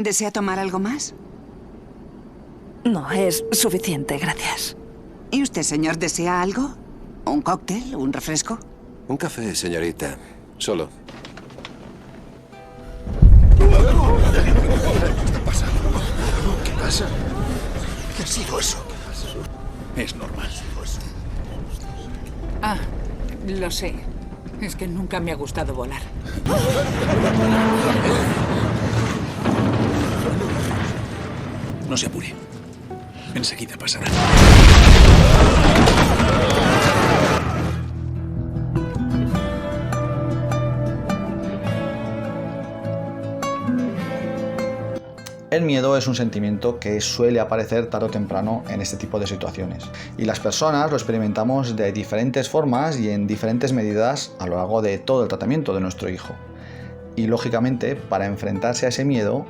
¿Desea tomar algo más? No, es suficiente, gracias. ¿Y usted, señor, desea algo? ¿Un cóctel? ¿Un refresco? Un café, señorita. Solo. ¿Qué está pasando? ¿Qué pasa? ¿Qué ha sido eso? Es normal. Ah, lo sé. Es que nunca me ha gustado volar. No se apure. Enseguida pasará. El miedo es un sentimiento que suele aparecer tarde o temprano en este tipo de situaciones. Y las personas lo experimentamos de diferentes formas y en diferentes medidas a lo largo de todo el tratamiento de nuestro hijo. Y lógicamente, para enfrentarse a ese miedo,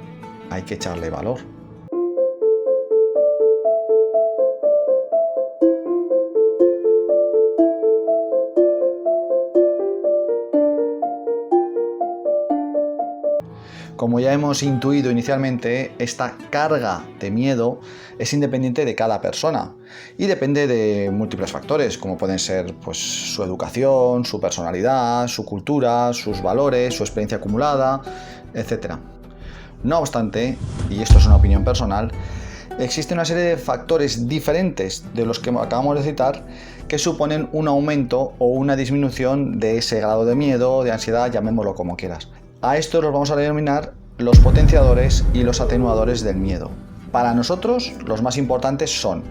hay que echarle valor. Como ya hemos intuido inicialmente, esta carga de miedo es independiente de cada persona y depende de múltiples factores, como pueden ser su educación, su personalidad, su cultura, sus valores, su experiencia acumulada, etc. No obstante, y esto es una opinión personal, existe una serie de factores diferentes de los que acabamos de citar que suponen un aumento o una disminución de ese grado de miedo, de ansiedad, llamémoslo como quieras. A esto los vamos a denominar los potenciadores y los atenuadores del miedo. Para nosotros, los más importantes son: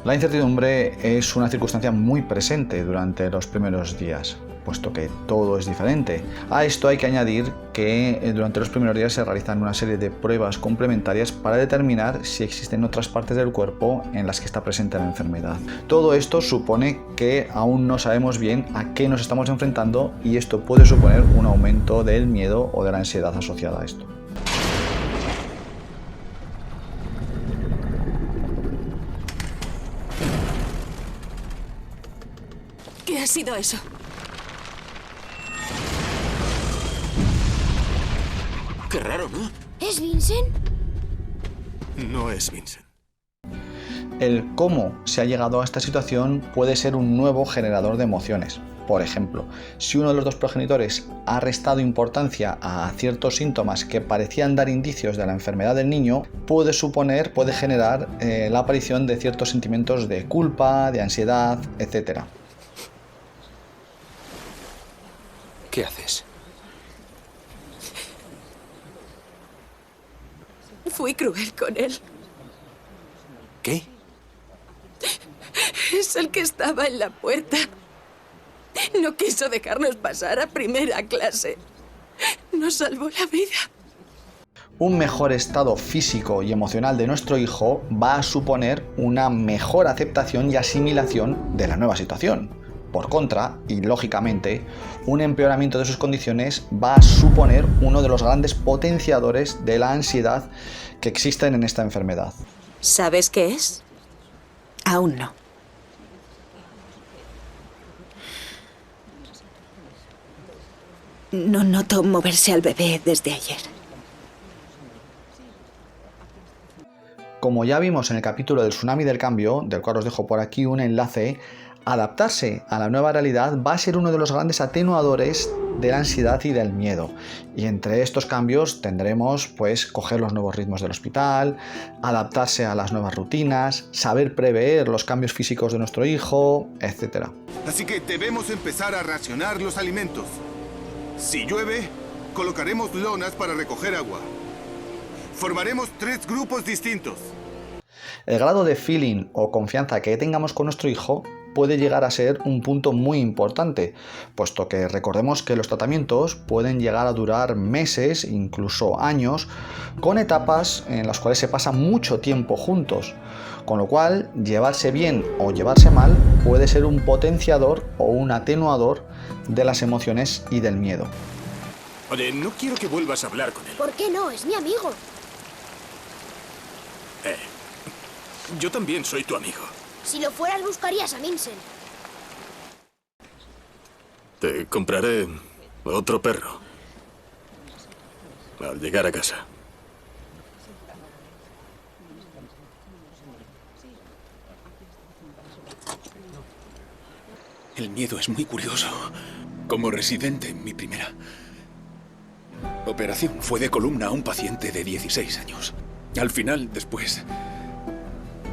la incertidumbre es una circunstancia muy presente durante los primeros días, puesto que todo es diferente. A esto hay que añadir que durante los primeros días se realizan una serie de pruebas complementarias para determinar si existen otras partes del cuerpo en las que está presente la enfermedad. Todo esto supone que aún no sabemos bien a qué nos estamos enfrentando y esto puede suponer un aumento del miedo o de la ansiedad asociada a esto. ¿Qué ha sido eso? Qué raro, ¿no? ¿Es Vincent? No es Vincent. El cómo se ha llegado a esta situación puede ser un nuevo generador de emociones. Por ejemplo, si uno de los dos progenitores ha restado importancia a ciertos síntomas que parecían dar indicios de la enfermedad del niño, puede generar la aparición de ciertos sentimientos de culpa, de ansiedad, etc. ¿Qué haces? Fui cruel con él. ¿Qué? Es el que estaba en la puerta. No quiso dejarnos pasar a primera clase. Nos salvó la vida. Un mejor estado físico y emocional de nuestro hijo va a suponer una mejor aceptación y asimilación de la nueva situación. Por contra, y lógicamente, un empeoramiento de sus condiciones va a suponer uno de los grandes potenciadores de la ansiedad que existen en esta enfermedad. ¿Sabes qué es? Aún no. No noto moverse al bebé desde ayer. Como ya vimos en el capítulo del tsunami del cambio, del cual os dejo por aquí un enlace, adaptarse a la nueva realidad va a ser uno de los grandes atenuadores de la ansiedad y del miedo. Y entre estos cambios tendremos coger los nuevos ritmos del hospital, adaptarse a las nuevas rutinas, saber prever los cambios físicos de nuestro hijo, etc. Así que debemos empezar a racionar los alimentos. Si llueve, colocaremos lonas para recoger agua. Formaremos 3 grupos distintos. El grado de feeling o confianza que tengamos con nuestro hijo puede llegar a ser un punto muy importante, puesto que recordemos que los tratamientos pueden llegar a durar meses, incluso años, con etapas en las cuales se pasa mucho tiempo juntos, con lo cual llevarse bien o llevarse mal puede ser un potenciador o un atenuador de las emociones y del miedo. Oye, no quiero que vuelvas a hablar con él. ¿Por qué no? Es mi amigo. Yo también soy tu amigo. Si lo fueras, buscarías a Vincent. Te compraré otro perro al llegar a casa. El miedo es muy curioso. Como residente, mi primera operación fue de columna a un paciente de 16 años. Al final, después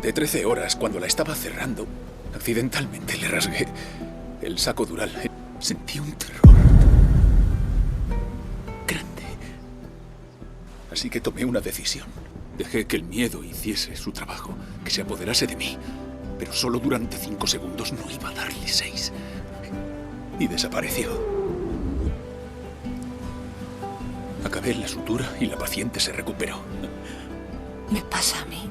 de 13 horas, cuando la estaba cerrando, accidentalmente le rasgué el saco dural. Sentí un terror grande. Así que tomé una decisión. Dejé que el miedo hiciese su trabajo, que se apoderase de mí. Pero solo durante 5 segundos, no iba a darle 6. Y desapareció. Acabé en la sutura y la paciente se recuperó. Me pasa a mí.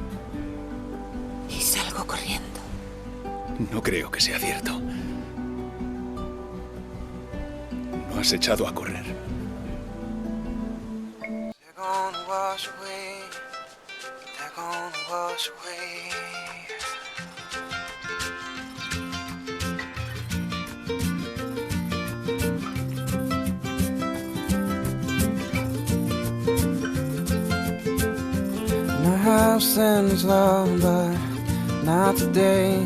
Y salgo corriendo. No creo que sea cierto. ¿No has echado a correr? They're gonna wash away. They're gonna wash away. My house sends love, but not today.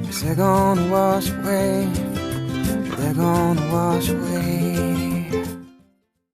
'Cause they're gonna wash away. They're gonna wash away.